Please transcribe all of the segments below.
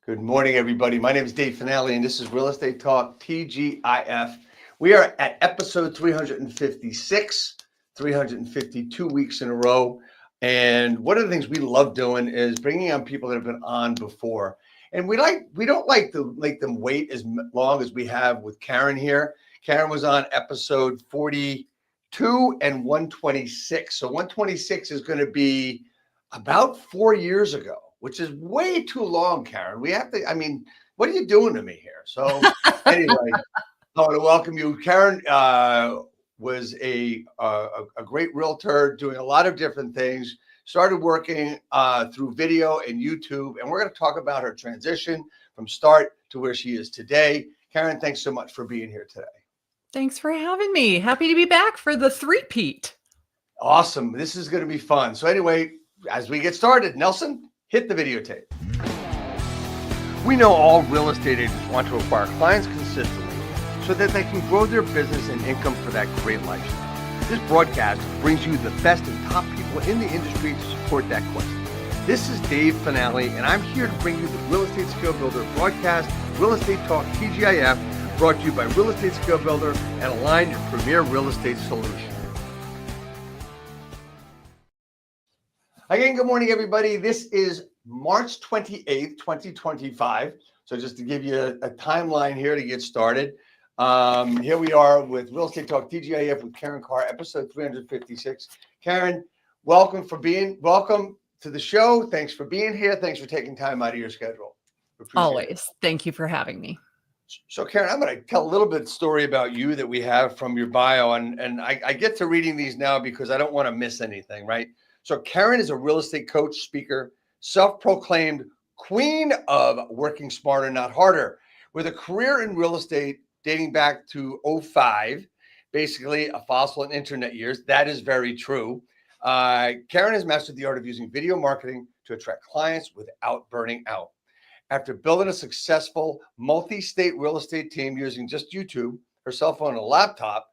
Good morning, everybody. My name is Dave Finale, and this is Real Estate Talk TGIF. We are at episode 356, 352 weeks in a row. And one of the things we love doing is bringing on people that have been on before. And we don't like to make them wait as long as we have with Karin here. Karin was on episode 42 and 126. So 126 is going to be about 4 years ago, which is way too long, Karin. We have to, what are you doing to me here? So anyway, I want to welcome you. Karin was a great realtor doing a lot of different things, started working through video and YouTube, and we're going to talk about her transition from start to where she is today. Karin, thanks so much for being here today. Thanks for having me. Happy to be back for the three-peat. Awesome. This is going to be fun. So anyway, as we get started, Nelson, hit the videotape. We know all real estate agents want to acquire clients consistently so that they can grow their business and income for that great lifestyle. This broadcast brings you the best and top people in the industry to support that quest. This is Dave Finale, and I'm here to bring you the Real Estate Skill Builder broadcast, Real Estate Talk TGIF, brought to you by Real Estate Skill Builder and Align, your premier real estate solution. Again, good morning, everybody. This is March 28th, 2025. So just to give you a timeline here to get started. Here we are with Real Estate Talk TGIF with Karin Carr, episode 356. Karin, welcome to the show. Thanks for being here. Thanks for taking time out of your schedule. Always. Thank you for having me. So Karin, I'm going to tell a little bit of story about you that we have from your bio. And I get to reading these now because I don't want to miss anything, right? So Karin is a real estate coach, speaker, self-proclaimed queen of working smarter, not harder, with a career in real estate dating back to 2005, basically a fossil in internet years. That is very true. Karin has mastered the art of using video marketing to attract clients without burning out. After building a successful multi-state real estate team using just YouTube, her cell phone, and a laptop,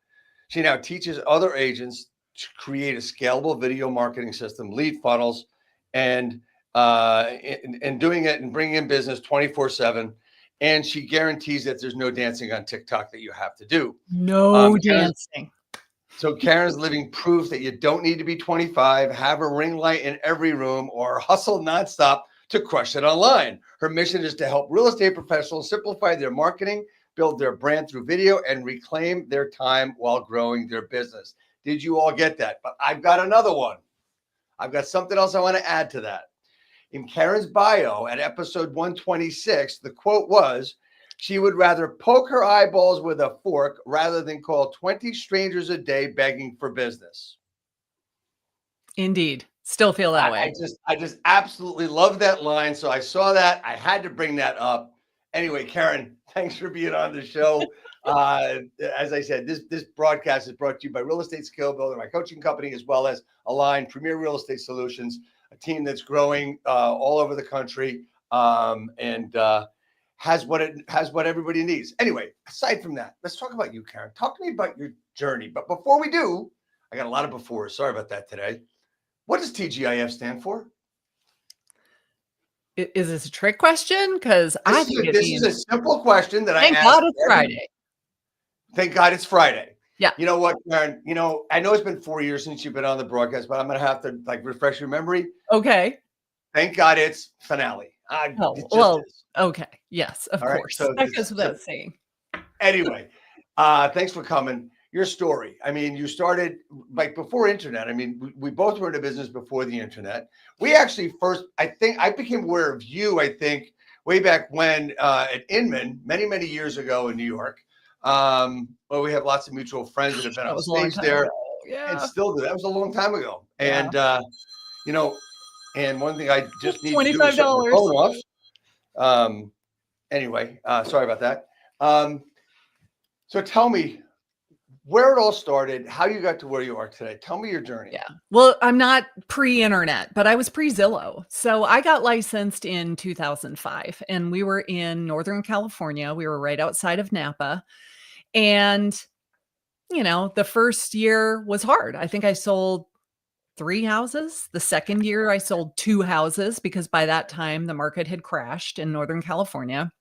she now teaches other agents to create a scalable video marketing system, lead funnels, and doing it and bringing in business 24/7. And she guarantees that there's no dancing on TikTok that you have to do. No dancing. So Karin's living proof that you don't need to be 25, have a ring light in every room, or hustle nonstop to crush it online. Her mission is to help real estate professionals simplify their marketing, build their brand through video, and reclaim their time while growing their business. Did you all get that? But I've got another one. I've got something else I want to add to that. In Karin's bio at episode 126, the quote was, she would rather poke her eyeballs with a fork rather than call 20 strangers a day begging for business. Indeed. Still feel that way. I just absolutely love that line. So I saw that. I had to bring that up. Anyway, Karin, thanks for being on the show. As I said, this broadcast is brought to you by Real Estate Skill Builder, my coaching company, as well as Align Premier Real Estate Solutions, a team that's growing all over the country and has what everybody needs. Anyway, aside from that, let's talk about you, Karin. Talk to me about your journey. But before we do, I got a lot of befores. Sorry about that today. What does TGIF stand for? Is this a trick question? Because I think this is a simple question that I asked. Thank God it's Friday. Thank God it's Friday. Yeah. You know what, Karin? I know it's been 4 years since you've been on the broadcast, but I'm going to have to refresh your memory. Okay. Thank God it's finale. Okay. Yes, of course. So that goes without saying. Anyway, thanks for coming. Your story. You started before internet. We both were in a business before the internet. We actually I became aware of you, way back when at Inman, many, many years ago in New York. Well, we have lots of mutual friends that have been on stage there. Yeah. And still do. That was a long time ago. And, and one thing I just need to do is shut my phone off. Anyway, sorry about that. So tell me where it all started, how you got to where you are today. Tell me your journey. Yeah. Well, I'm not pre-internet, but I was pre-Zillow. So I got licensed in 2005 and we were in Northern California. We were right outside of Napa. And, the first year was hard. I think I sold 3 houses. The second year I sold 2 houses because by that time the market had crashed in Northern California.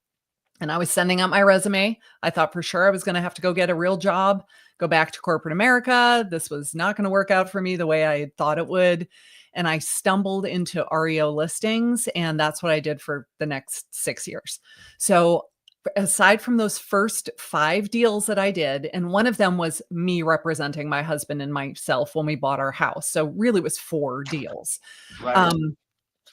And I was sending out my resume. I thought for sure I was going to have to go get a real job, go back to corporate America. This was not going to work out for me the way I had thought it would. And I stumbled into REO listings, and that's what I did for the next 6 years. So aside from those first 5 deals that I did, and one of them was me representing my husband and myself when we bought our house. So really it was 4 deals. Right.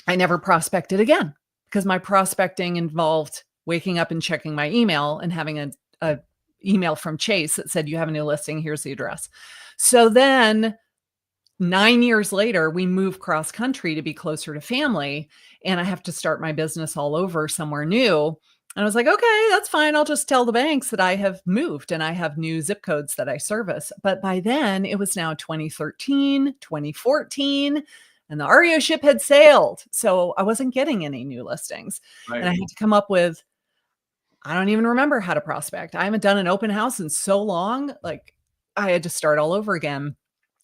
I never prospected again because my prospecting involved waking up and checking my email and having a email from Chase that said, you have a new listing, here's the address. So then 9 years later, we move cross country to be closer to family, and I have to start my business all over somewhere new. And I was like, okay, that's fine. I'll just tell the banks that I have moved and I have new zip codes that I service. But by then it was now 2013, 2014, and the REO ship had sailed. So I wasn't getting any new listings. Right. And I had to come up with, I don't even remember how to prospect. I haven't done an open house in so long. Like I had to start all over again.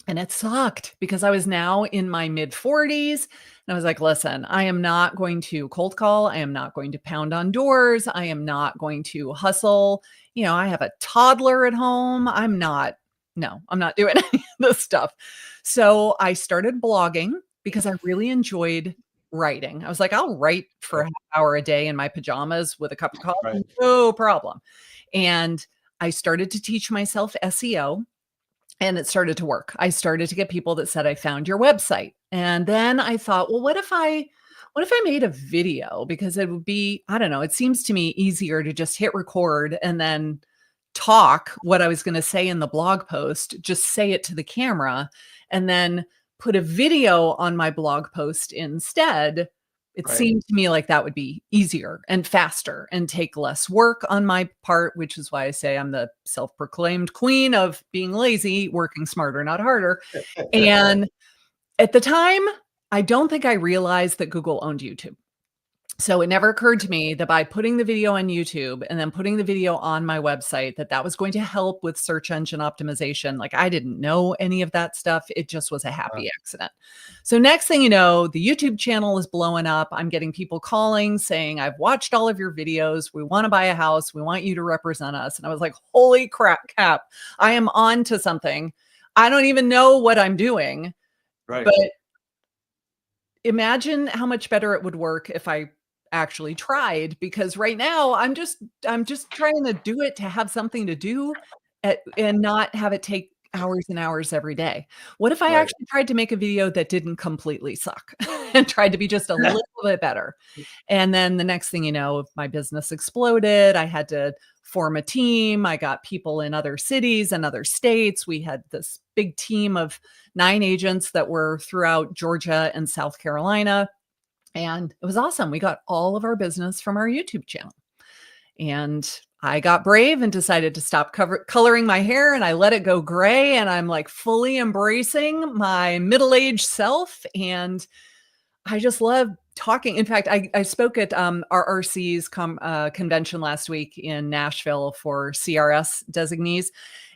And it sucked because I was now in my mid 40s. And I was like, listen, I am not going to cold call. I am not going to pound on doors. I am not going to hustle. You know, I have a toddler at home. I'm not doing any of this stuff. So I started blogging because I really enjoyed writing. I was like, I'll write for a half hour a day in my pajamas with a cup of coffee. Right. No problem. And I started to teach myself SEO. And it started to work. I started to get people that said, I found your website. And then I thought, well, what if I made a video? Because it would be, I don't know, it seems to me easier to just hit record and then talk what I was going to say in the blog post, just say it to the camera, and then put a video on my blog post instead. It Right. seemed to me like that would be easier and faster and take less work on my part, which is why I say I'm the self-proclaimed queen of being lazy, working smarter, not harder. And at the time, I don't think I realized that Google owned YouTube. So it never occurred to me that by putting the video on YouTube and then putting the video on my website, that was going to help with search engine optimization. Like I didn't know any of that stuff. It just was a happy accident. So next thing you know, the YouTube channel is blowing up. I'm getting people calling saying, I've watched all of your videos. We want to buy a house. We want you to represent us. And I was like, holy crap, Cap, I am on to something. I don't even know what I'm doing. Right. But imagine how much better it would work if I actually tried, because right now I'm just trying to do it to have something to do and not have it take hours and hours every day. What if I Right. actually tried to make a video that didn't completely suck and tried to be just a little bit better? And then the next thing you know, my business exploded. I had to form a team. I got people in other cities and other states. We had this big team of 9 agents that were throughout Georgia and South Carolina. And it was awesome. We got all of our business from our YouTube channel. And I got brave and decided to stop coloring my hair, and I let it go gray. And I'm like fully embracing my middle-aged self. And I just love talking. In fact, I spoke at RRC's convention last week in Nashville for CRS designees.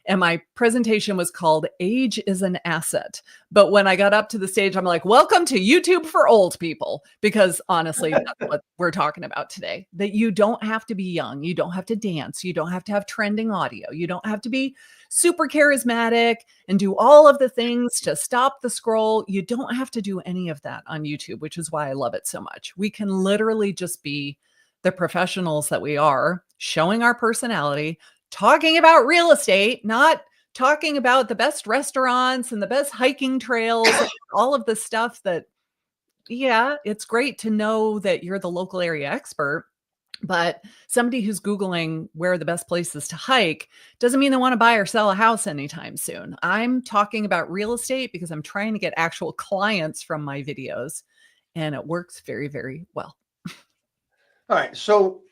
And my presentation was called Age is an Asset. But when I got up to the stage, I'm like, welcome to YouTube for old people. Because honestly, that's what we're talking about today. That you don't have to be young. You don't have to dance. You don't have to have trending audio. You don't have to be super charismatic and do all of the things to stop the scroll. You don't have to do any of that on YouTube, which is why I love it so much. We can literally just be the professionals that we are, showing our personality, talking about real estate, not talking about the best restaurants and the best hiking trails, all of the stuff that, yeah, it's great to know that you're the local area expert, but somebody who's Googling where are the best places to hike doesn't mean they want to buy or sell a house anytime soon. I'm talking about real estate because I'm trying to get actual clients from my videos, and it works very, very well. All right. So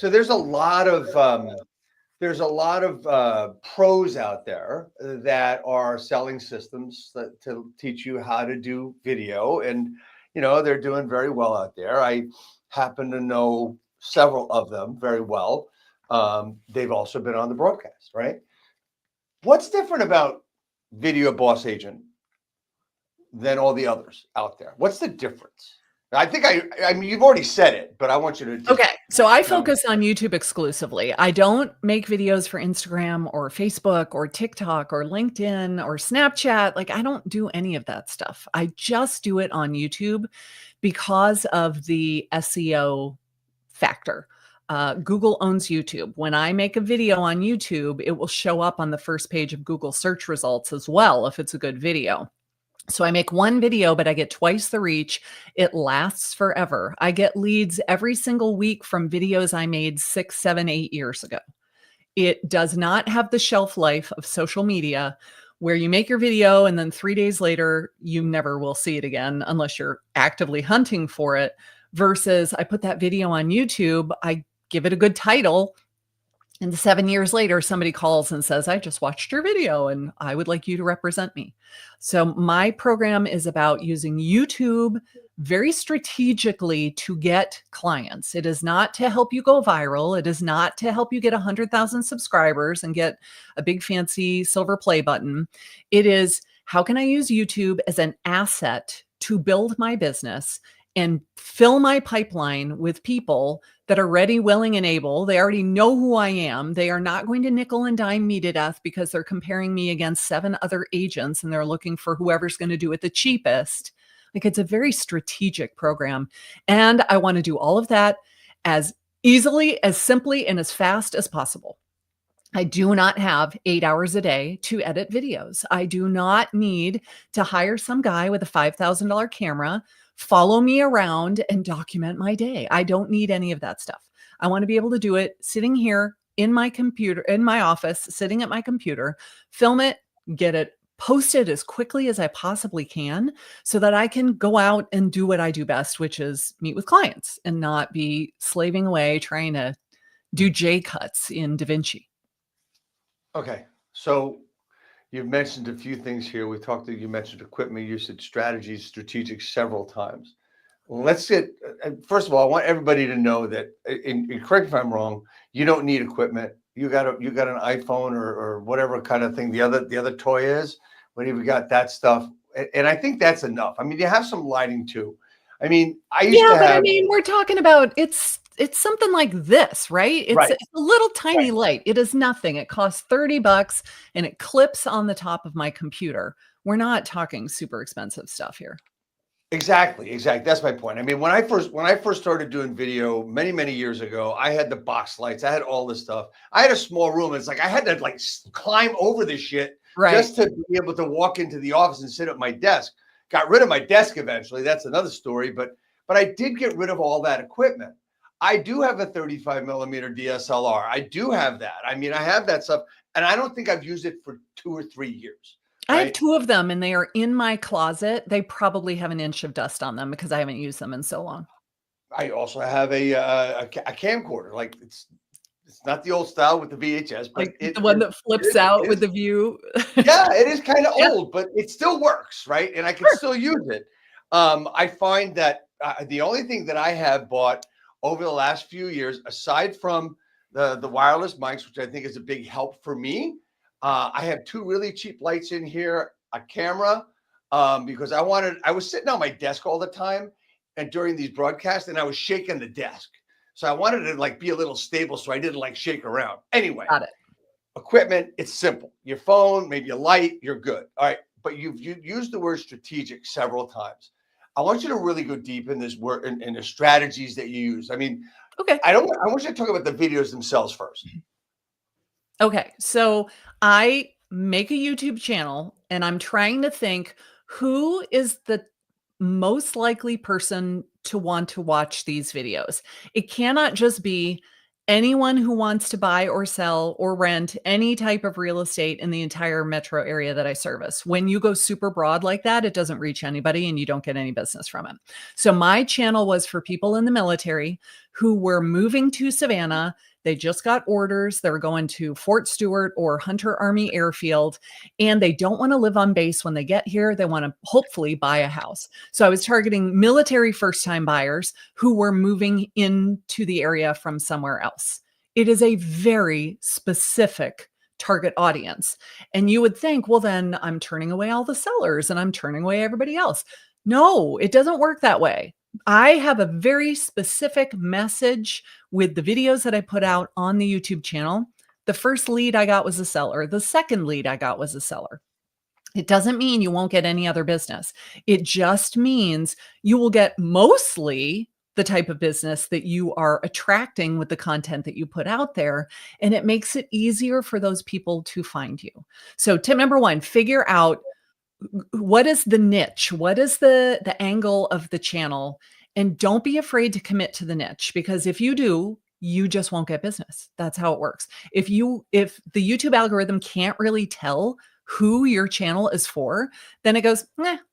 there's a lot of pros out there that are selling systems to teach you how to do video, and they're doing very well out there. I happen to know several of them very well. They've also been on the broadcast, right? What's different about Video Boss Agent than all the others out there? What's the difference? I think I mean, you've already said it, but I want you to just, Okay. So I focus on YouTube exclusively. I don't make videos for Instagram or Facebook or TikTok or LinkedIn or Snapchat. Like, I don't do any of that stuff. I just do it on YouTube because of the SEO factor. Google owns YouTube. When I make a video on YouTube, it will show up on the first page of Google search results as well if it's a good video. So I make one video, but I get twice the reach. It lasts forever. I get leads every single week from videos I made 6, 7, 8 years ago. It does not have the shelf life of social media where you make your video and then 3 days later, you never will see it again unless you're actively hunting for it. Versus I put that video on YouTube, I give it a good title, and 7 years later, somebody calls and says, I just watched your video and I would like you to represent me. So my program is about using YouTube very strategically to get clients. It is not to help you go viral. It is not to help you get 100,000 subscribers and get a big fancy silver play button. It is, how can I use YouTube as an asset to build my business and fill my pipeline with people that are ready, willing, and able. They already know who I am. They are not going to nickel and dime me to death because they're comparing me against 7 other agents and they're looking for whoever's going to do it the cheapest. Like, it's a very strategic program. And I want to do all of that as easily, as simply, and as fast as possible. I do not have 8 hours a day to edit videos. I do not need to hire some guy with a $5,000 camera, follow me around and document my day. I don't need any of that stuff. I want to be able to do it sitting here in my computer, in my office, sitting at my computer, film it, get it posted as quickly as I possibly can so that I can go out and do what I do best, which is meet with clients and not be slaving away trying to do J cuts in DaVinci. okay. So you've mentioned a few things here. You mentioned equipment usage, strategies, strategic several times. Let's get, first of all, I want everybody to know that, and correct me if I'm wrong, you don't need equipment. You got an iPhone or whatever kind of thing the other toy is, when you've got that stuff. And I think that's enough. I mean, you have some lighting too. I mean, I used to have. But I mean, we're talking about, it's something like this, right? It's a little tiny light. It is nothing. It costs $30 and it clips on the top of my computer. We're not talking super expensive stuff here. Exactly. That's my point. I mean, when I first started doing video many years ago, I had the box lights. I had all this stuff. I had a small room. It's like I had to like climb over this shit just to be able to walk into the office and sit at my desk. Got rid of my desk eventually. That's another story. But I did get rid of all that equipment. I do have a 35 millimeter DSLR. I do have that. I mean, I have that stuff, and I don't think I've used it for 2 or 3 years. Right? I have 2 of them and they are in my closet. They probably have an inch of dust on them because I haven't used them in so long. I also have a camcorder. Like, it's not the old style with the VHS, but like the one that flips out with the view. Yeah, it is kind of old, but it still works, right? And I can still use it. I find that the only thing that I have bought over the last few years, aside from the wireless mics, which I think is a big help for me, I have 2 really cheap lights in here, a camera, because I was sitting on my desk all the time and during these broadcasts, and I was shaking the desk. So I wanted to like be a little stable so I didn't like shake around. Anyway, got it. Equipment, it's simple. Your phone, maybe a light, you're good. All right. But you've used the word strategic several times. I want you to really go deep in this word and the strategies that you use. I mean, okay. I want you to talk about the videos themselves first. Okay. So I make a YouTube channel and I'm trying to think, who is the most likely person to want to watch these videos? It cannot just be anyone who wants to buy or sell or rent any type of real estate in the entire metro area that I service. When you go super broad like that, it doesn't reach anybody and you don't get any business from it. So my channel was for people in the military who were moving to Savannah. They just got orders. They were going to Fort Stewart or Hunter Army Airfield, and they don't want to live on base when they get here. They want to hopefully buy a house. So I was targeting military first-time buyers who were moving into the area from somewhere else. It is a very specific target audience. And you would think, well, then I'm turning away all the sellers and I'm turning away everybody else. No, it doesn't work that way. I have a very specific message with the videos that I put out on the YouTube channel. The first lead I got was a seller. The second lead I got was a seller. It doesn't mean you won't get any other business. It just means you will get mostly the type of business that you are attracting with the content that you put out there. And it makes it easier for those people to find you. So tip number one, figure out what is the niche? What is the angle of the channel? And don't be afraid to commit to the niche, because if you do, you just won't get business. That's how it works. If the YouTube algorithm can't really tell who your channel is for, then it goes,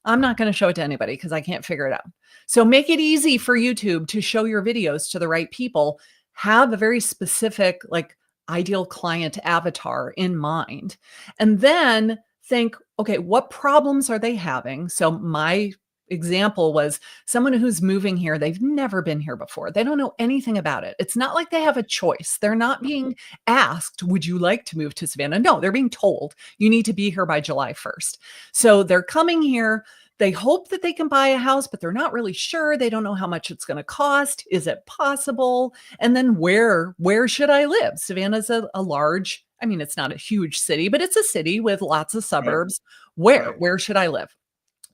I'm not going to show it to anybody because I can't figure it out. So make it easy for YouTube to show your videos to the right people. Have a very specific, like, ideal client avatar in mind. And then think, okay, what problems are they having? So my example was someone who's moving here. They've never been here before. They don't know anything about it. It's not like they have a choice. They're not being asked, would you like to move to Savannah? No, they're being told you need to be here by July 1st. So they're coming here. They hope that they can buy a house, but they're not really sure. They don't know how much it's going to cost. Is it possible? And then where should I live? Savannah's a large, I mean, it's not a huge city, but it's a city with lots of suburbs. Where should I live?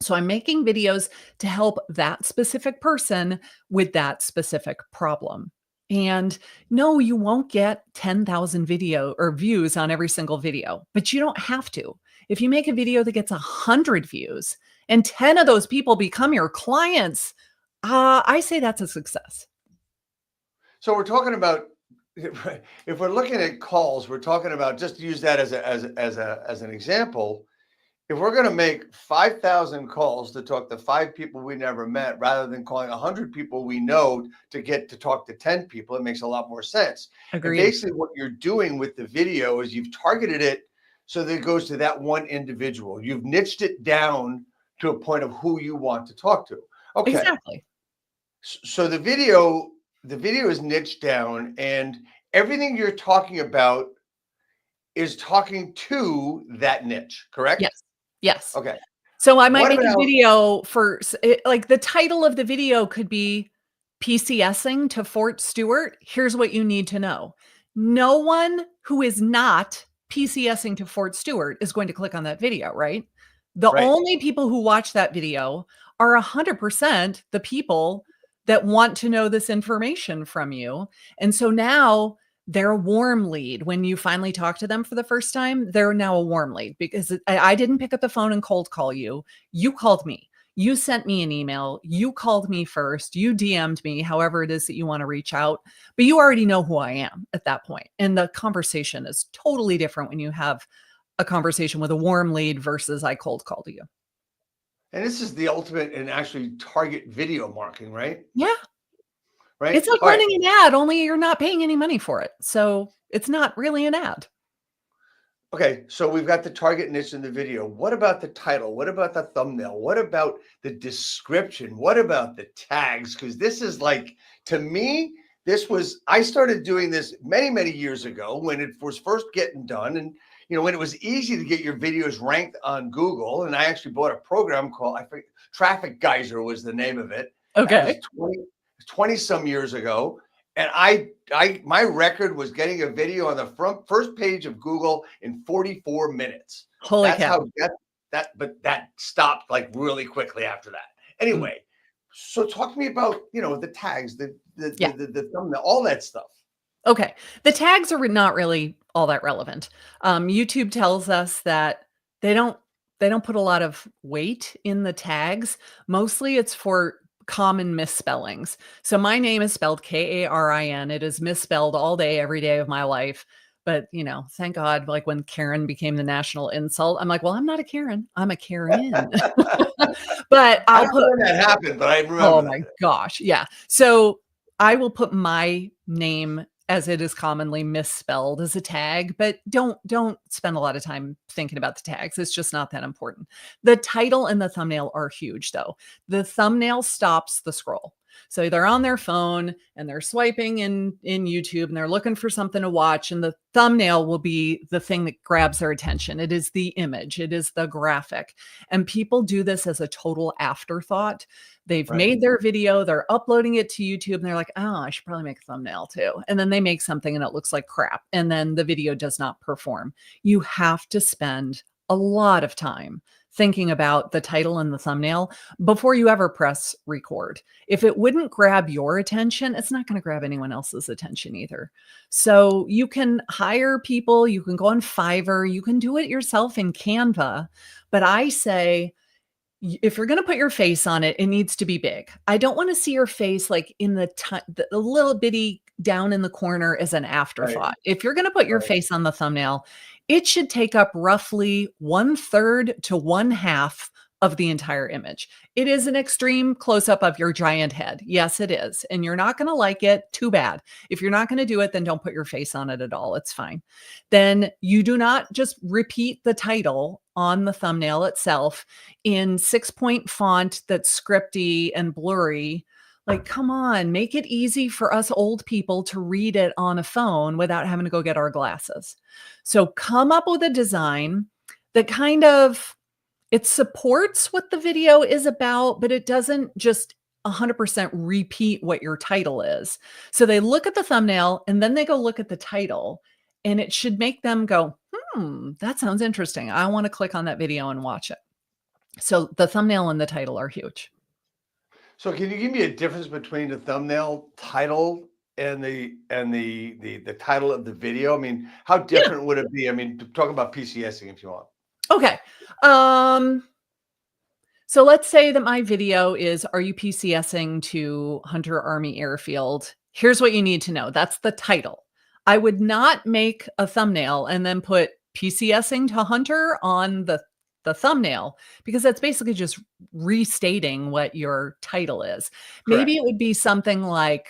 So I'm making videos to help that specific person with that specific problem. And no, you won't get 10,000 video or views on every single video, but you don't have to. If you make a video that gets 100 views and 10 of those people become your clients, I say that's a success. So we're talking about, if we're looking at calls, we're talking about, just to use that as an example, if we're going to make 5,000 calls to talk to 5 people we never met, rather than calling 100 people we know to get to talk to 10 people, it makes a lot more sense. Agreed. And basically what you're doing with the video is you've targeted it so that it goes to that one individual. You've niched it down to a point of who you want to talk to. Okay. Exactly. So the video is niched down, and everything you're talking about is talking to that niche, correct? Yes. Okay. So I might make What a about- video for, like, the title of the video could be PCSing to Fort Stewart. Here's what you need to know. No one who is not PCSing to Fort Stewart is going to click on that video, right? The Right. only people who watch that video are 100% the people that want to know this information from you. And so now they're a warm lead. When you finally talk to them for the first time, they're now a warm lead, because I didn't pick up the phone and cold call you. You called me. You sent me an email. You called me first. You DM'd me, however it is that you want to reach out. But you already know who I am at that point. And the conversation is totally different when you have a conversation with a warm lead versus I cold called you. And this is the ultimate in actually target video marketing, right? Yeah. Right. It's like All right. running an ad, only you're not paying any money for it. So it's not really an ad. Okay, so we've got the target niche in the video. What about the title? What about the thumbnail? What about the description? What about the tags? Because this is like, to me, I started doing this many, many years ago when it was first getting done. And, when it was easy to get your videos ranked on Google. And I actually bought a program called, I think, Traffic Geyser was the name of it. Okay. 20 some years ago. And my record was getting a video on the first page of Google in 44 minutes. Holy That's cow. but that stopped like really quickly after that. Anyway, so talk to me about, the tags, the thumbnail, all that stuff. Okay. The tags are not really all that relevant. YouTube tells us that they don't put a lot of weight in the tags. Mostly it's for common misspellings. So my name is spelled Karin. It is misspelled all day, every day of my life. But, thank God, like when Karen became the national insult, I'm like, well, I'm not a Karen. I'm a Karen. But I don't know when that happened, but I remember. Oh my gosh. Yeah. So I will put my name as it is commonly misspelled as a tag, but don't spend a lot of time thinking about the tags. It's just not that important. The title and the thumbnail are huge though. The thumbnail stops the scroll. So they're on their phone and they're swiping in YouTube and they're looking for something to watch, and the thumbnail will be the thing that grabs their attention. It is the image, it is the graphic. And people do this as a total afterthought. They've Right. made their video, they're uploading it to YouTube, and they're like, oh, I should probably make a thumbnail too. And then they make something and it looks like crap. And then the video does not perform. You have to spend a lot of time thinking about the title and the thumbnail before you ever press record. If it wouldn't grab your attention, it's not going to grab anyone else's attention either. So you can hire people, you can go on Fiverr, you can do it yourself in Canva. But I say, if you're going to put your face on it, it needs to be big. I don't want to see your face like in the little bitty down in the corner as an afterthought. Right. If you're going to put your Right. face on the thumbnail, it should take up roughly 1/3 to 1/2 of the entire image. It is an extreme close-up of your giant head. Yes, it is. And you're not going to like it. Too bad. If you're not going to do it, then don't put your face on it at all. It's fine. Then you do not just repeat the title on the thumbnail itself in 6-point font that's scripty and blurry. Like, come on, make it easy for us old people to read it on a phone without having to go get our glasses. So come up with a design that kind of, it supports what the video is about, but it doesn't just 100% repeat what your title is. So they look at the thumbnail and then they go look at the title, and it should make them go, that sounds interesting. I want to click on that video and watch it. So the thumbnail and the title are huge. So can you give me a difference between the thumbnail title and the title of the video? I mean, how different would it be? I mean, talk about PCSing if you want. Okay. So let's say that my video is, are you PCSing to Hunter Army Airfield? Here's what you need to know. That's the title. I would not make a thumbnail and then put PCSing to Hunter on the thumbnail, because that's basically just restating what your title is. Maybe it would be something like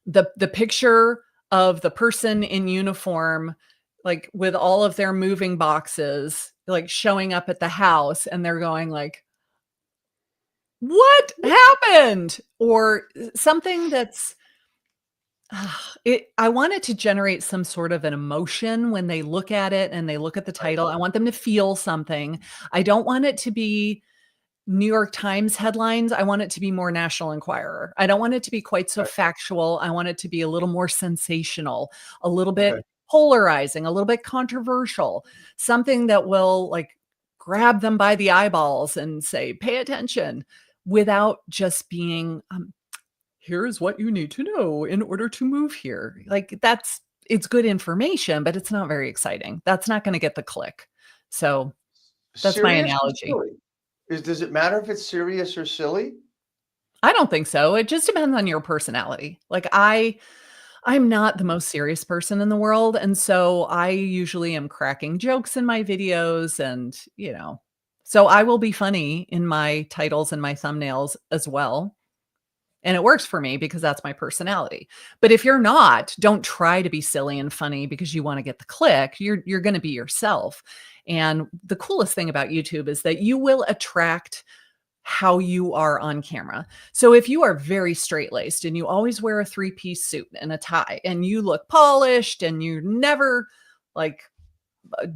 the picture of the person in uniform, like with all of their moving boxes, like showing up at the house, and they're going like, what happened? Or something that's, I want it to generate some sort of an emotion when they look at it and they look at the title. I want them to feel something. I don't want it to be New York Times headlines. I want it to be more National Enquirer. I don't want it to be quite so factual. I want it to be a little more sensational, a little bit polarizing, a little bit controversial, something that will like grab them by the eyeballs and say, pay attention, without just being, here's what you need to know in order to move here. Like it's good information, but it's not very exciting. That's not going to get the click. So that's my analogy. Does it matter if it's serious or silly? I don't think so. It just depends on your personality. Like I'm not the most serious person in the world. And so I usually am cracking jokes in my videos, and, so I will be funny in my titles and my thumbnails as well. And it works for me because that's my personality. But if you're not, don't try to be silly and funny because you want to get the click. You're going to be yourself. And the coolest thing about YouTube is that you will attract how you are on camera. So if you are very straight-laced and you always wear a 3-piece suit and a tie and you look polished and you're never like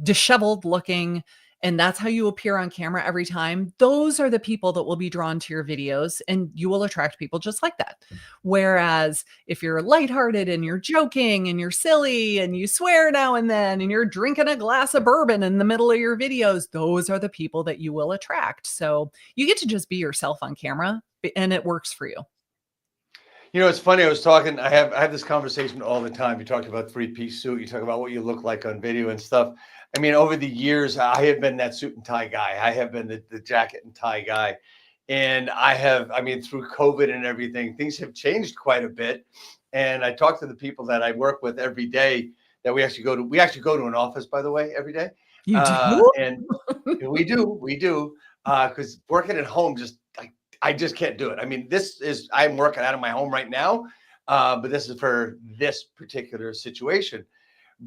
disheveled looking, and that's how you appear on camera every time, those are the people that will be drawn to your videos, and you will attract people just like that. Whereas if you're lighthearted and you're joking and you're silly and you swear now and then and you're drinking a glass of bourbon in the middle of your videos, those are the people that you will attract. So you get to just be yourself on camera, and it works for you. It's funny. I have this conversation all the time. You talked about 3-piece suit. You talk about what you look like on video and stuff. I mean, over the years, I have been that suit and tie guy. I have been the jacket and tie guy. And through COVID and everything, things have changed quite a bit. And I talk to the people that I work with every day that we actually go to an office, by the way, every day. You do? And we do. Because working at home, I just can't do it. I mean, I'm working out of my home right now, but this is for this particular situation.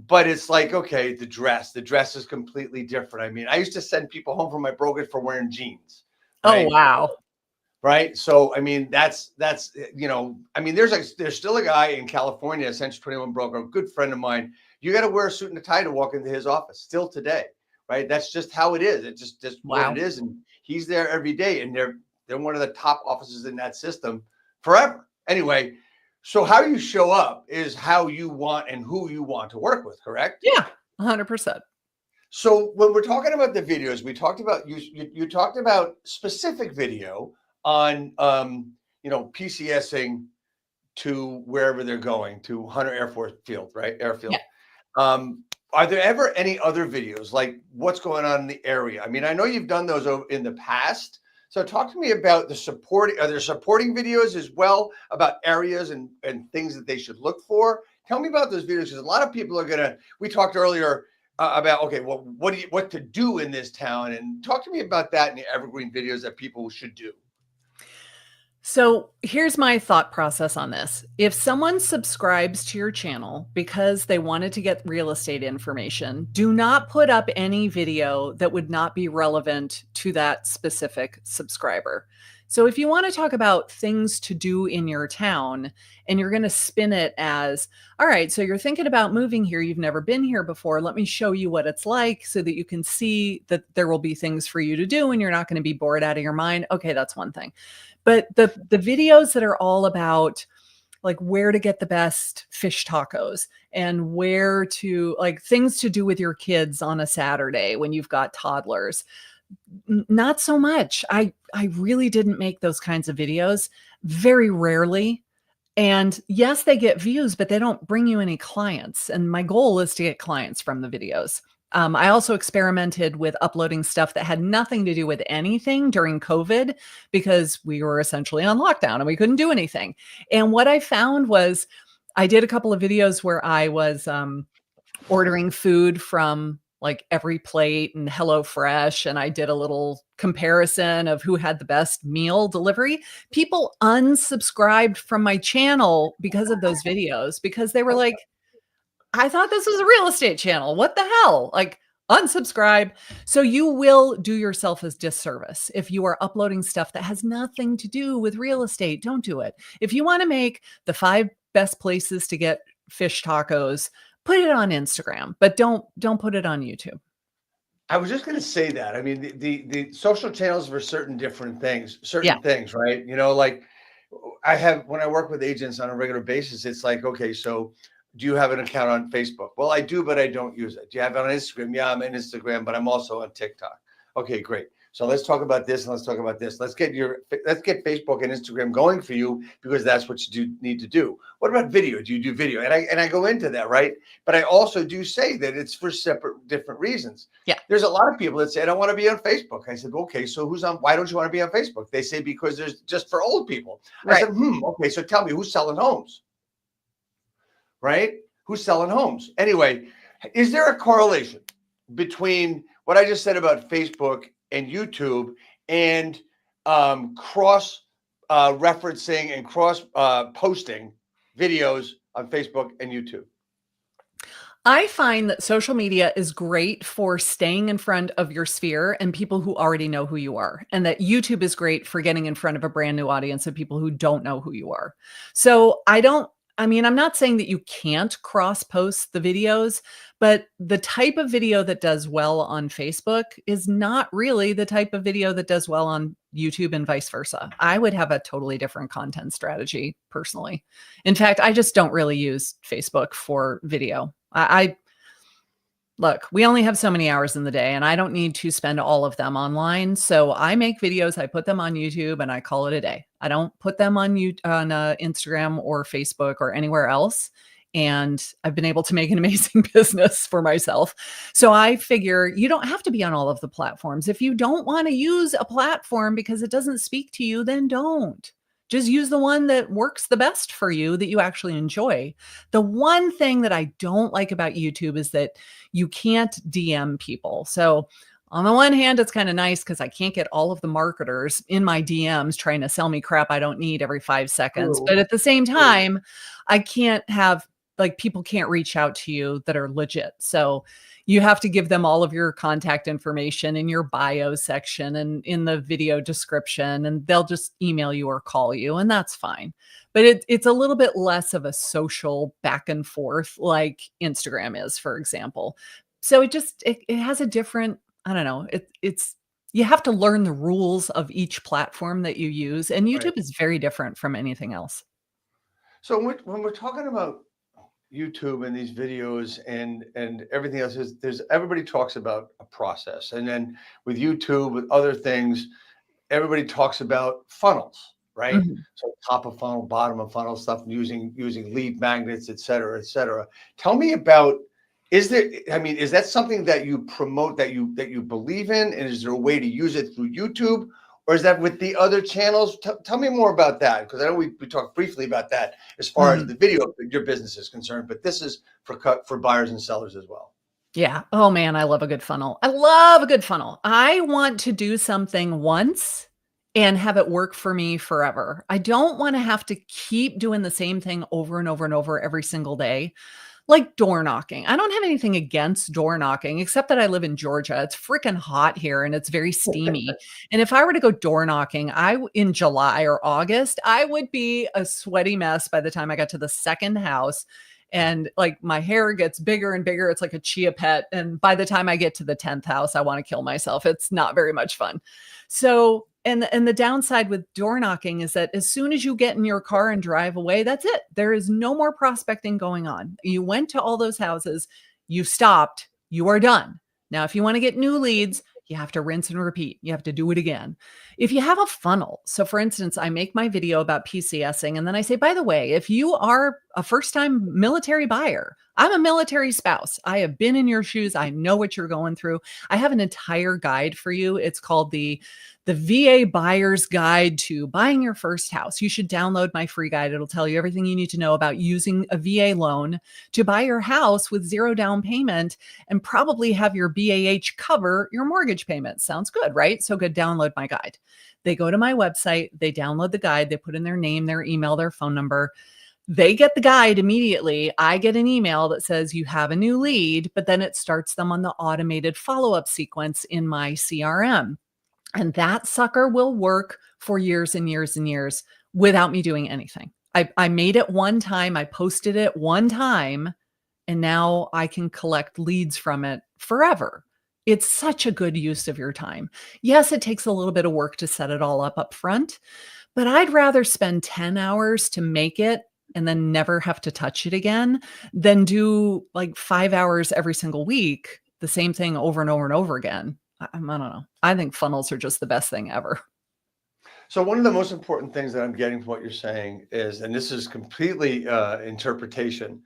But it's like, okay, the dress is completely different. I mean, I used to send people home from my brokerage for wearing jeans. Right? Oh, wow. right? So, I mean, that's, I mean, there's still a guy in California, a Century 21 broker, a good friend of mine. You got to wear a suit and a tie to walk into his office still today, right? That's just how it is. It's just what Wow. it is. And he's there every day, and they're one of the top offices in that system forever. Anyway, so how you show up is how you want and who you want to work with, correct? Yeah, 100%. So when we're talking about the videos, we talked about you talked about specific video on PCSing to wherever they're going, to Hunter Air Force Field, right? Airfield. Yeah. Are there ever any other videos like what's going on in the area? I mean, I know you've done those in the past. So talk to me about the supporting. Are there supporting videos as well about areas and things that they should look for? Tell me about those videos, because a lot of people are gonna. We talked earlier about, okay, well, what to do in this town, and talk to me about that in the evergreen videos that people should do. So here's my thought process on this. If someone subscribes to your channel because they wanted to get real estate information, do not put up any video that would not be relevant to that specific subscriber. So if you want to talk about things to do in your town and you're going to spin it as, all right, so you're thinking about moving here, you've never been here before, let me show you what it's like so that you can see that there will be things for you to do and you're not going to be bored out of your mind. Okay, that's one thing. But the videos that are all about like where to get the best fish tacos and where to, like, things to do with your kids on a Saturday when you've got toddlers, not so much. I really didn't make those kinds of videos, very rarely. And yes, they get views, but they don't bring you any clients. And my goal is to get clients from the videos. I also experimented with uploading stuff that had nothing to do with anything during COVID because we were essentially on lockdown and we couldn't do anything. And what I found was I did a couple of videos where I was ordering food from like Every Plate and HelloFresh, and I did a little comparison of who had the best meal delivery. People unsubscribed from my channel because of those videos, because they were like, I thought this was a real estate channel. What the hell? Like, unsubscribe. So you will do yourself a disservice if you are uploading stuff that has nothing to do with real estate. Don't do it. If you want to make the 5 best places to get fish tacos, put it on Instagram, but don't put it on YouTube. I was just going to say that. I mean, the social channels for certain different things, Yeah. things, right? Like when I work with agents on a regular basis, it's like, okay, so do you have an account on Facebook? Well, I do, but I don't use it. Do you have it on Instagram? Yeah, I'm on Instagram, but I'm also on TikTok. Okay, great. So let's talk about this and let's talk about this. Let's get Facebook and Instagram going for you, because that's what you need to do. What about video? Do you do video? And I go into that, right? But I also do say that it's for different reasons. Yeah. There's a lot of people that say, I don't want to be on Facebook. I said, okay, so why don't you want to be on Facebook? They say, because there's just for old people. Right. I said, okay, so tell me, who's selling homes? Right? Who's selling homes? Anyway, is there a correlation between what I just said about Facebook and YouTube and cross referencing and cross posting videos on Facebook and YouTube? I find that social media is great for staying in front of your sphere and people who already know who you are, and that YouTube is great for getting in front of a brand new audience of people who don't know who you are. So I'm not saying that you can't cross post the videos, but the type of video that does well on Facebook is not really the type of video that does well on YouTube, and vice versa. I would have a totally different content strategy personally. In fact, I just don't really use Facebook for video. Look, we only have so many hours in the day and I don't need to spend all of them online. So I make videos, I put them on YouTube, and I call it a day. I don't put them on Instagram or Facebook or anywhere else. And I've been able to make an amazing business for myself. So I figure you don't have to be on all of the platforms. If you don't want to use a platform because it doesn't speak to you, then don't. Just use the one that works the best for you, that you actually enjoy. The one thing that I don't like about YouTube is that you can't DM people. So on the one hand, it's kind of nice because I can't get all of the marketers in my DMs trying to sell me crap I don't need every 5 seconds. True. But at the same time, I can't have like people can't reach out to you that are legit. So you have to give them all of your contact information in your bio section and in the video description, and they'll just email you or call you, and that's fine. But it's a little bit less of a social back and forth like Instagram is, for example. So it has a different, I don't know, it's you have to learn the rules of each platform that you use, and Right. YouTube is very different from anything else. So when we're talking about YouTube and these videos and everything else, there's everybody talks about a process, and then with YouTube, with other things, everybody talks about funnels, right? Mhm. So top of funnel, bottom of funnel stuff, using lead magnets, et cetera, et cetera. Tell me about, is there, I mean, is that something that you promote, that you believe in? And is there a way to use it through YouTube? Or is that with the other channels? Tell me more about that, because I know we talked briefly about that as far as Mhm. the video your business is concerned, but this is for buyers and sellers as well. Yeah. Oh man, I love a good funnel. I love a good funnel. I want to do something once and have it work for me forever. I don't want to have to keep doing the same thing over and over and over every single day. Like door knocking. I don't have anything against door knocking, except that I live in Georgia. It's freaking hot here and it's very steamy. And if I were to go door knocking, in July or August, I would be a sweaty mess by the time I got to the second house. And like my hair gets bigger and bigger. It's like a chia pet. And by the time I get to the 10th house, I want to kill myself. It's not very much fun. So, and the downside with door knocking is that as soon as you get in your car and drive away, that's it. There is no more prospecting going on. You went to all those houses, you stopped, you are done. Now, if you want to get new leads, you have to rinse and repeat. You have to do it again. If you have a funnel, so for instance, I make my video about PCSing, and then I say, by the way, if you are a first time military buyer, I'm a military spouse. I have been in your shoes. I know what you're going through. I have an entire guide for you. It's called the VA Buyer's Guide to Buying Your First House. You should download my free guide. It'll tell you everything you need to know about using a VA loan to buy your house with zero down payment and probably have your BAH cover your mortgage payment. Sounds good, right? So good, download my guide. They go to my website, they download the guide, they put in their name, their email, their phone number. They get the guide immediately. I get an email that says you have a new lead, but then it starts them on the automated follow-up sequence in my CRM. And that sucker will work for years and years and years without me doing anything. I made it one time, I posted it one time, and now I can collect leads from it forever. It's such a good use of your time. Yes, it takes a little bit of work to set it all up front, but I'd rather spend 10 hours to make it and then never have to touch it again than do like 5 hours every single week, the same thing over and over and over again. I don't know. I think funnels are just the best thing ever. So one of the most important things that I'm getting from what you're saying is, and this is completely interpretation,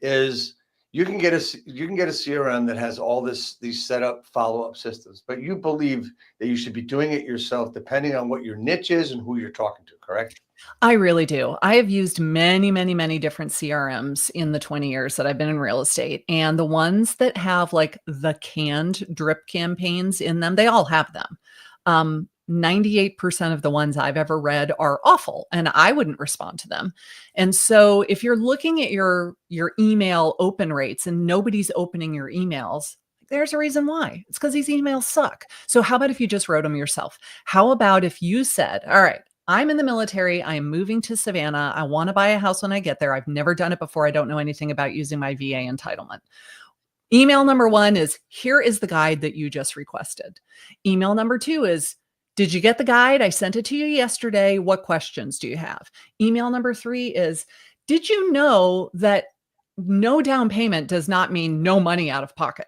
is you can get a CRM that has all these set up follow-up systems, but you believe that you should be doing it yourself depending on what your niche is and who you're talking to, correct? I really do. I have used many, many, many different CRMs in the 20 years that I've been in real estate. And the ones that have like the canned drip campaigns in them, they all have them. 98% of the ones I've ever read are awful and I wouldn't respond to them. And so if you're looking at your email open rates and nobody's opening your emails, there's a reason why. It's because these emails suck. So how about if you just wrote them yourself? How about if you said, all right, I'm in the military. I am moving to Savannah. I want to buy a house when I get there. I've never done it before. I don't know anything about using my VA entitlement. Email number 1 is, here is the guide that you just requested. Email number 2 is, did you get the guide? I sent it to you yesterday. What questions do you have? Email number 3 is, did you know that no down payment does not mean no money out of pocket?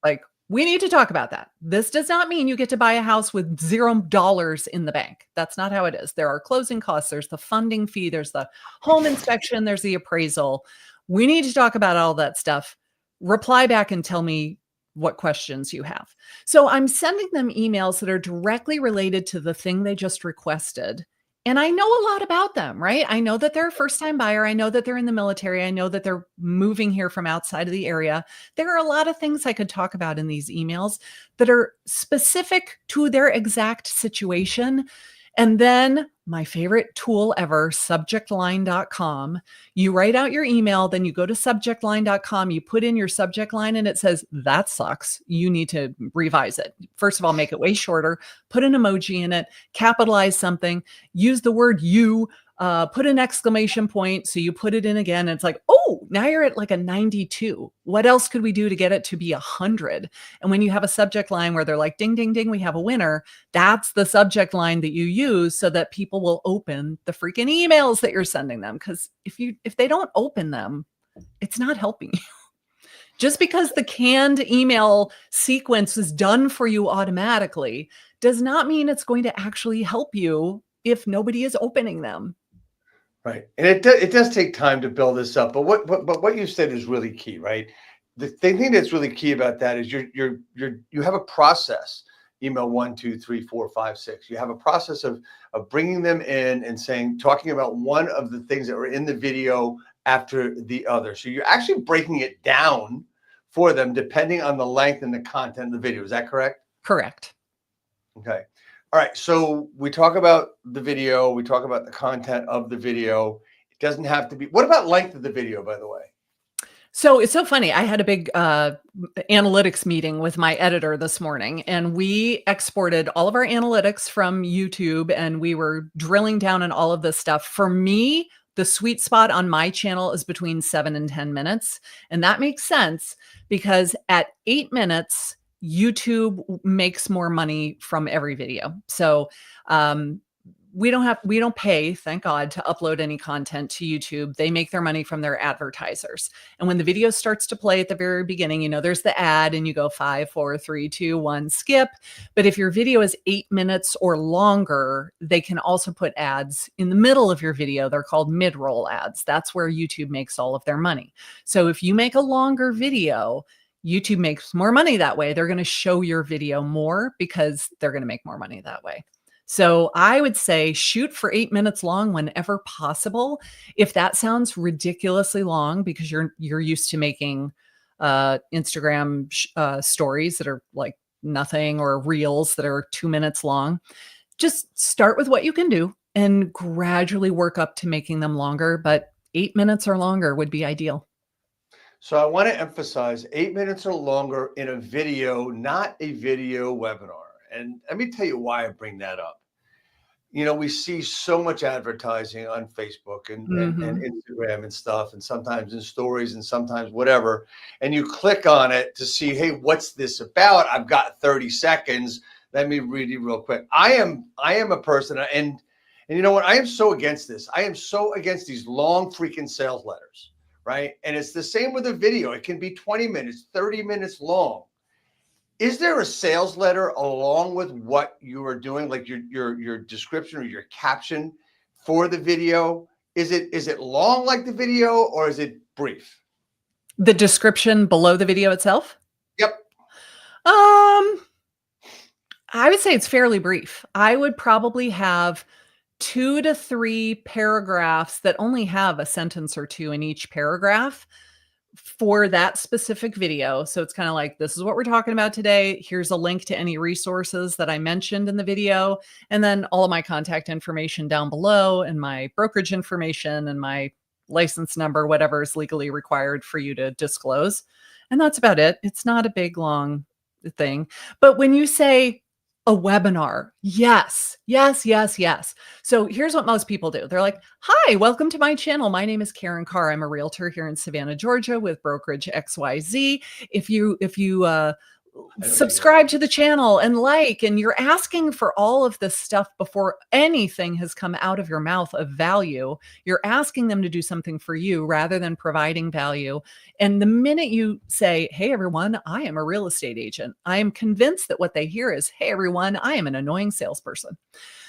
Like, we need to talk about that. This does not mean you get to buy a house with $0 in the bank. That's not how it is. There are closing costs. There's the funding fee. There's the home inspection. There's the appraisal. We need to talk about all that stuff. Reply back and tell me what questions you have. So I'm sending them emails that are directly related to the thing they just requested. And I know a lot about them, right? I know that they're a first-time buyer. I know that they're in the military. I know that they're moving here from outside of the area. There are a lot of things I could talk about in these emails that are specific to their exact situation. And then my favorite tool ever, subjectline.com. You write out your email, then you go to subjectline.com, you put in your subject line and it says, that sucks. You need to revise it. First of all, make it way shorter, put an emoji in it, capitalize something, use the word you, put an exclamation point. So you put it in again and it's like, oh, now you're at like a 92. What else could we do to get it to be 100? And when you have a subject line where they're like, ding, ding, ding, we have a winner, that's the subject line that you use so that people will open the freaking emails that you're sending them. Because if they don't open them, it's not helping you. Just because the canned email sequence is done for you automatically does not mean it's going to actually help you if nobody is opening them. Right. And it does take time to build this up. But what you said is really key, right? The thing that's really key about that is you have a process. Email 1, 2, 3, 4, 5, 6. You have a process of bringing them in and talking about one of the things that were in the video after the other. So you're actually breaking it down for them depending on the length and the content of the video. Is that correct? Correct. Okay. All right. So we talk about the video. We talk about the content of the video. It doesn't have to be. What about length of the video, by the way? So it's so funny. I had a big analytics meeting with my editor this morning, and we exported all of our analytics from YouTube, and we were drilling down on all of this stuff. For me, the sweet spot on my channel is between 7 and 10 minutes. And that makes sense because at 8 minutes, YouTube makes more money from every video. So we don't pay, thank God, to upload any content to YouTube. They make their money from their advertisers. And when the video starts to play at the very beginning, there's the ad and you go 5, 4, 3, 2, 1, skip. But if your video is 8 minutes or longer, they can also put ads in the middle of your video. They're called mid-roll ads. That's where YouTube makes all of their money. So if you make a longer video, YouTube makes more money that way. They're going to show your video more because they're going to make more money that way. So I would say shoot for 8 minutes long whenever possible. If that sounds ridiculously long because you're used to making Instagram stories that are like nothing or reels that are 2 minutes long, just start with what you can do and gradually work up to making them longer. But 8 minutes or longer would be ideal. So I want to emphasize 8 minutes or longer in a video, not a video webinar. And let me tell you why I bring that up. We see so much advertising on Facebook and Instagram and stuff, and sometimes in stories and sometimes whatever. And you click on it to see, hey, what's this about? I've got 30 seconds. Let me read it real quick. I am a person, and you know what? I am so against this. I am so against these long freaking sales letters, right? And it's the same with a video. It can be 20 minutes, 30 minutes long. Is there a sales letter along with what you are doing, like your description or your caption for the video? Is it long like the video or is it brief? The description below the video itself? Yep. I would say it's fairly brief. I would probably have 2 to 3 paragraphs that only have a sentence or two in each paragraph for that specific video. So it's kind of like, this is what we're talking about today. Here's a link to any resources that I mentioned in the video. And then all of my contact information down below and my brokerage information and my license number, whatever is legally required for you to disclose. And that's about it. It's not a big, long thing. But when you say a webinar, yes. So here's what most people do. They're like, hi, welcome to my channel. My name is Karin Carr. I'm a realtor here in Savannah, Georgia with brokerage XYZ. If you subscribe to the channel and you're asking for all of this stuff before anything has come out of your mouth of value. You're asking them to do something for you rather than providing value. And the minute you say, hey, everyone, I am a real estate agent, I am convinced that what they hear is, hey, everyone, I am an annoying salesperson.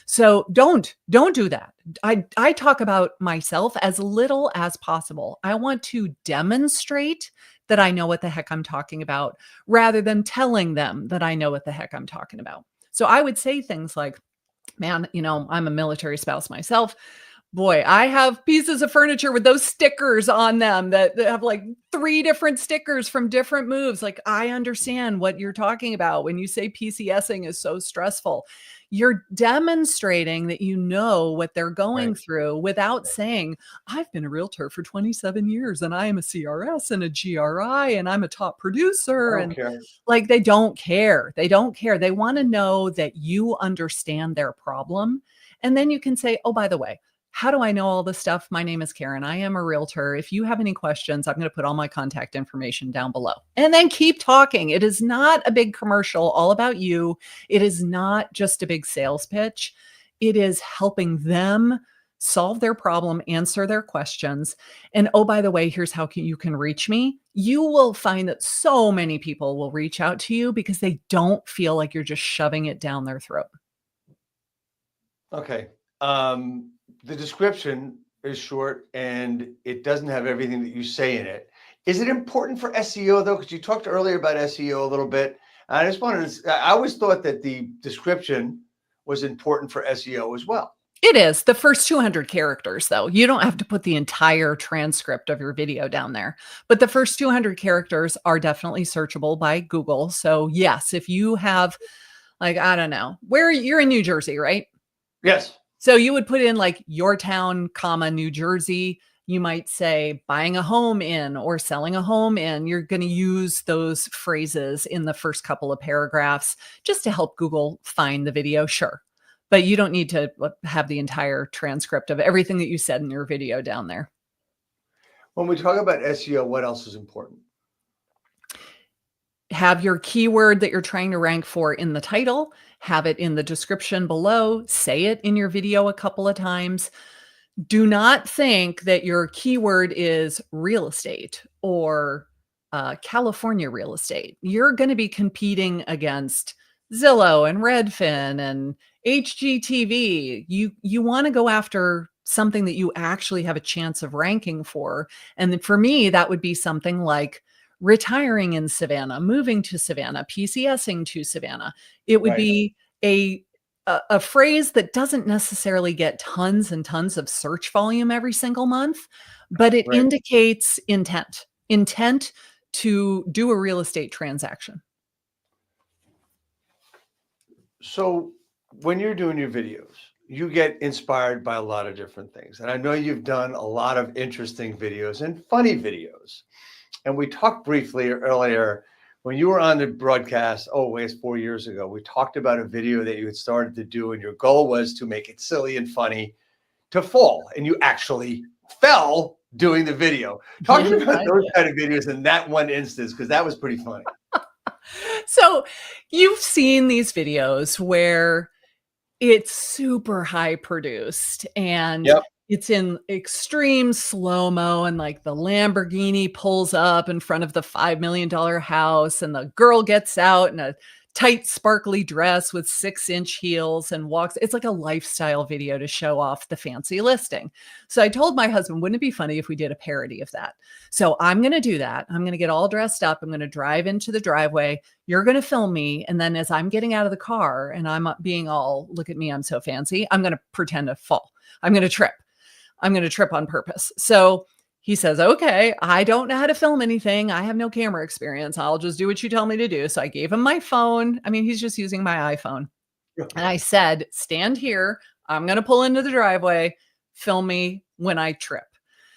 So don't do that. I talk about myself as little as possible. I want to demonstrate that I know what the heck I'm talking about rather than telling them that I know what the heck I'm talking about. So I would say things like, man, I'm a military spouse myself. Boy, I have pieces of furniture with those stickers on them that have like 3 different stickers from different moves. Like, I understand what you're talking about when you say PCSing is so stressful. You're demonstrating that you know what they're going Right. through without saying, I've been a realtor for 27 years and I am a CRS and a GRI and I'm a top I producer. don't And care. like, they don't care. They don't care. They want to know that you understand their problem. And then you can say, oh, by the way, how do I know all this stuff? My name is Karin. I am a realtor. If you have any questions, I'm going to put all my contact information down below. And then keep talking. It is not a big commercial all about you. It is not just a big sales pitch. It is helping them solve their problem, answer their questions. And oh, by the way, here's how you can reach me. You will find that so many people will reach out to you because they don't feel like you're just shoving it down their throat. Okay. The description is short and it doesn't have everything that you say in it. Is it important for SEO though? Because you talked earlier about SEO a little bit. I just wanted to, I always thought that the description was important for SEO as well. It is the first 200 characters, though. You don't have to put the entire transcript of your video down there, but the first 200 characters are definitely searchable by Google. So yes, if you have, like, I don't know, where you're in New Jersey, right? Yes. So you would put in like your town, comma, New Jersey. You might say buying a home in or selling a home in. You're going to use those phrases in the first couple of paragraphs just to help Google find the video. Sure. But you don't need to have the entire transcript of everything that you said in your video down there. When we talk about SEO, what else is important? Have your keyword that you're trying to rank for in the title, have it in the description below, say it in your video a couple of times. Do not think that your keyword is real estate or California real estate. You're going to be competing against Zillow and Redfin and HGTV. You want to go after something that you actually have a chance of ranking for. And then for me, that would be something like retiring in Savannah, moving to Savannah, PCSing to Savannah. It would Right. be a phrase that doesn't necessarily get tons and tons of search volume every single month, but it Right. indicates intent to do a real estate transaction. So when you're doing your videos, you get inspired by a lot of different things. And I know you've done a lot of interesting videos and funny videos. And we talked briefly earlier when you were on the broadcast, oh, it was 4 years ago, we talked about a video that you had started to do, and your goal was to make it silly and funny to fall. And you actually fell doing the video. Talk to me about those kind of videos in that one instance, because that was pretty funny. So you've seen these videos where it's super high produced and Yep. it's in extreme slow-mo and like the Lamborghini pulls up in front of the $5 million house and the girl gets out in a tight sparkly dress with 6-inch heels and walks. It's like a lifestyle video to show off the fancy listing. So I told my husband, wouldn't it be funny if we did a parody of that? So I'm going to do that. I'm going to get all dressed up. I'm going to drive into the driveway. You're going to film me. And then as I'm getting out of the car and I'm being all, look at me, I'm so fancy, I'm going to pretend to fall. I'm going to trip. I'm going to trip on purpose. So he says, okay, I don't know how to film anything. I have no camera experience. I'll just do what you tell me to do. So I gave him my phone. I mean, he's just using my iPhone. And I said, stand here. I'm going to pull into the driveway. Film me when I trip.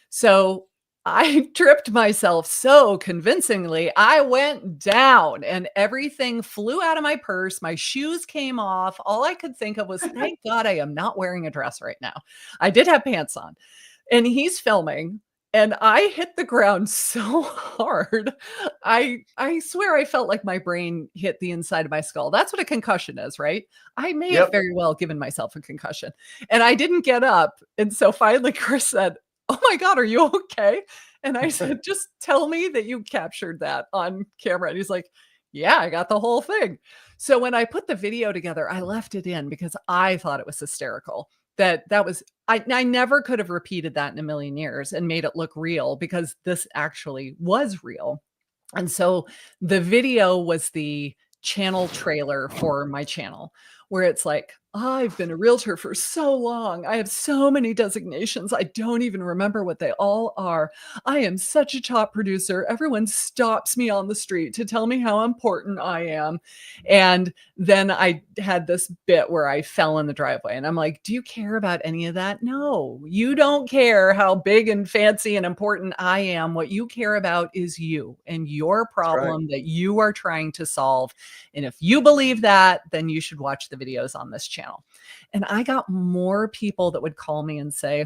So I tripped myself so convincingly. I went down and everything flew out of my purse. My shoes came off. All I could think of was, thank God I am not wearing a dress right now. I did have pants on. And he's filming. And I hit the ground so hard. I swear I felt like my brain hit the inside of my skull. That's what a concussion is, right? I may have very well given myself a concussion. And I didn't get up. And so finally Chris said, oh my God, are you okay? And I said, just tell me that you captured that on camera. And he's like, yeah, I got the whole thing. So when I put the video together, I left it in because I thought it was hysterical. That was, I never could have repeated that in a million years and made it look real because this actually was real. And so the video was the channel trailer for my channel. where it's like, I've been a realtor for so long. I have so many designations. I don't even remember what they all are. I am such a top producer. Everyone stops me on the street to tell me how important I am. And then I had this bit where I fell in the driveway and I'm like, do you care about any of that? No, you don't care how big and fancy and important I am. What you care about is you and your That's right. problem that you are trying to solve. And if you believe that, then you should watch the videos on this channel. And I got more people that would call me and say,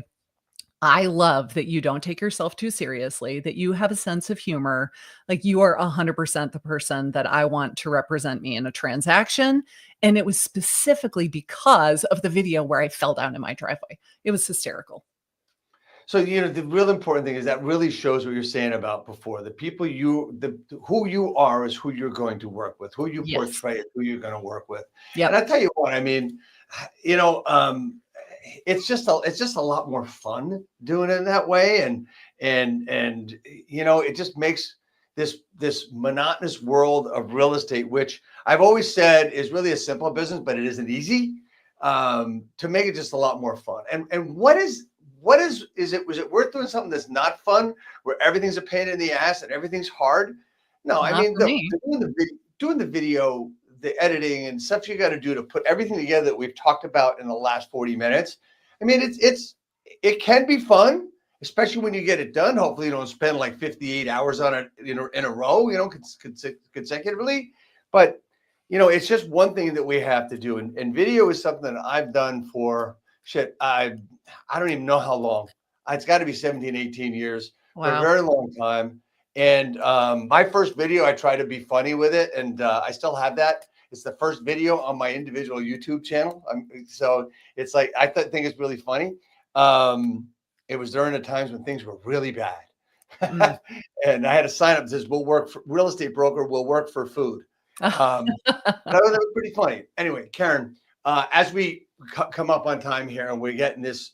I love that you don't take yourself too seriously, that you have a sense of humor. Like you are 100% the person that I want to represent me in a transaction. And it was specifically because of the video where I fell down in my driveway. It was hysterical. So, the real important thing is that really shows what you're saying about before. The people who you are is who you're going to work with. Who you Yes. portray is who you're going to work with. And Yep. I tell you what, I mean, it's just a lot more fun doing it in that way. And it just makes this monotonous world of real estate, which I've always said is really a simple business, but it isn't easy, to make it just a lot more fun. And was it worth doing something that's not fun, where everything's a pain in the ass and everything's hard? No, I Not mean, for me. doing the video, the editing and stuff you got to do to put everything together that we've talked about in the last 40 minutes. I mean, it can be fun, especially when you get it done. Hopefully you don't spend like 58 hours on it, in a row, consecutively. But, it's just one thing that we have to do. And video is something that I've done for I don't even know how long. It's got to be 17, 18 years, for a Wow. very long time. And my first video, I try to be funny with it. And I still have that. It's the first video on my individual YouTube channel. So it's like, think it's really funny. It was during the times when things were really bad. Mm. And I had a sign up that says, "We'll work for real estate broker, will work for food." But I thought that was pretty funny. Anyway, Karin, as we come up on time here, and we're getting this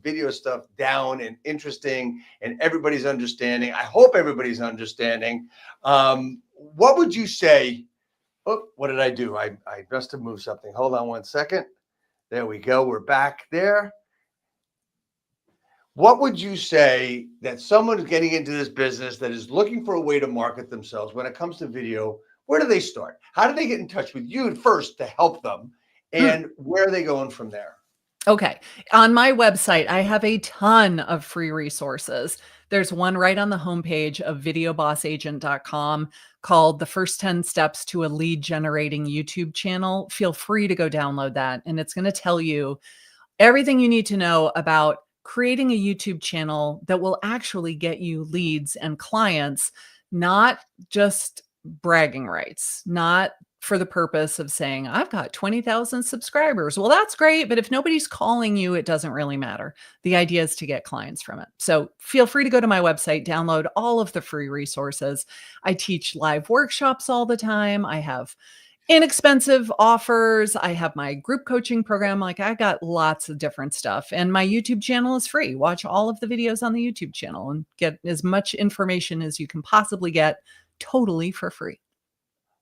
video stuff down and interesting, and everybody's understanding. I hope everybody's understanding. What would you say? Oh, what did I do? I must have moved something. Hold on one second. There we go. We're back there. What would you say that someone getting into this business that is looking for a way to market themselves when it comes to video? Where do they start? How do they get in touch with you first to help them? And where are they going from there? Okay. On my website, I have a ton of free resources. There's one right on the homepage of videobossagent.com called The First 10 Steps to a Lead Generating YouTube Channel. Feel free to go download that. And it's going to tell you everything you need to know about creating a YouTube channel that will actually get you leads and clients, not just bragging rights, not for the purpose of saying, I've got 20,000 subscribers. Well, that's great. But if nobody's calling you, it doesn't really matter. The idea is to get clients from it. So feel free to go to my website, download all of the free resources. I teach live workshops all the time. I have inexpensive offers. I have my group coaching program. Like I got lots of different stuff, and my YouTube channel is free. Watch all of the videos on the YouTube channel and get as much information as you can possibly get totally for free.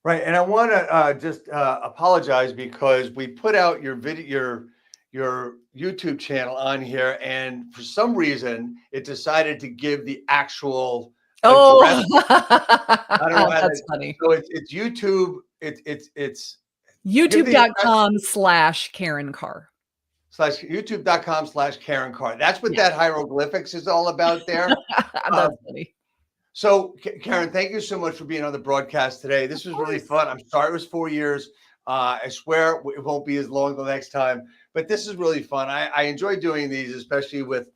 Right. And I want to just apologize because we put out your video, your YouTube channel on here, and for some reason it decided to give the actual address. Oh, I don't know how that's funny. So it's YouTube. It's YouTube.com/Karin Carr. YouTube.com/Karin Carr. That's what Yeah. that hieroglyphics is all about there. That's funny. So, Karin, thank you so much for being on the broadcast today. This was really fun. I'm sorry it was 4 years. I swear it won't be as long the next time, but this is really fun. I enjoy doing these, especially with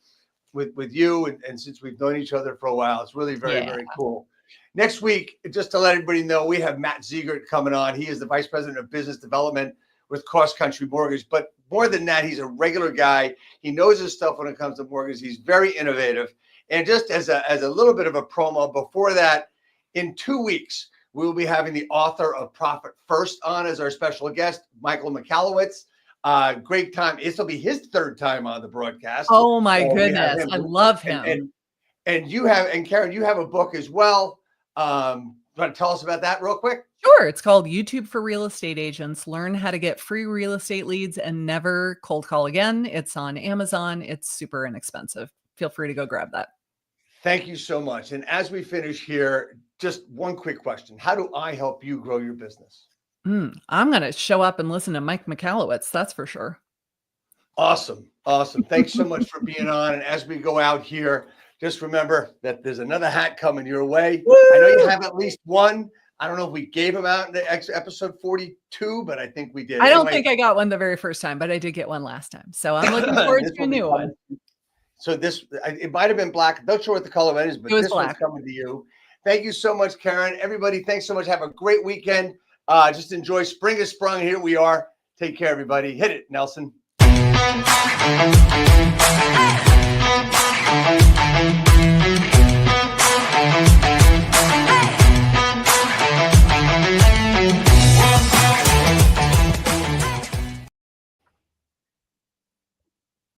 you. And since we've known each other for a while, it's really very, very cool. Next week, just to let everybody know, we have Matt Ziegert coming on. He is the Vice President of Business Development with Cross Country Mortgage. But more than that, he's a regular guy. He knows his stuff when it comes to mortgage. He's very innovative. And just as a little bit of a promo before that, in 2 weeks, we will be having the author of Profit First on as our special guest, Michael Michalowicz. Great time. This will be his third time on the broadcast. Oh my goodness. I love him. And Karin, you have a book as well. want to tell us about that real quick? Sure. It's called YouTube for Real Estate Agents. Learn how to get free real estate leads and never cold call again. It's on Amazon. It's super inexpensive. Feel free to go grab that. Thank you so much. And as we finish here, just one quick question. How do I help you grow your business? I'm going to show up and listen to Mike Michalowicz. That's for sure. Awesome. Awesome. Thanks so much for being on. And as we go out here, just remember that there's another hat coming your way. Woo! I know you have at least one. I don't know if we gave them out in the episode 42, but I think we did. I don't think I got one the very first time, but I did get one last time. So I'm looking forward to a new one. So it might have been black. Not sure what the color is, but this one's coming to you. Thank you so much, Karin. Everybody, thanks so much. Have a great weekend. Just enjoy. Spring has sprung. Here we are. Take care, everybody. Hit it, Nelson.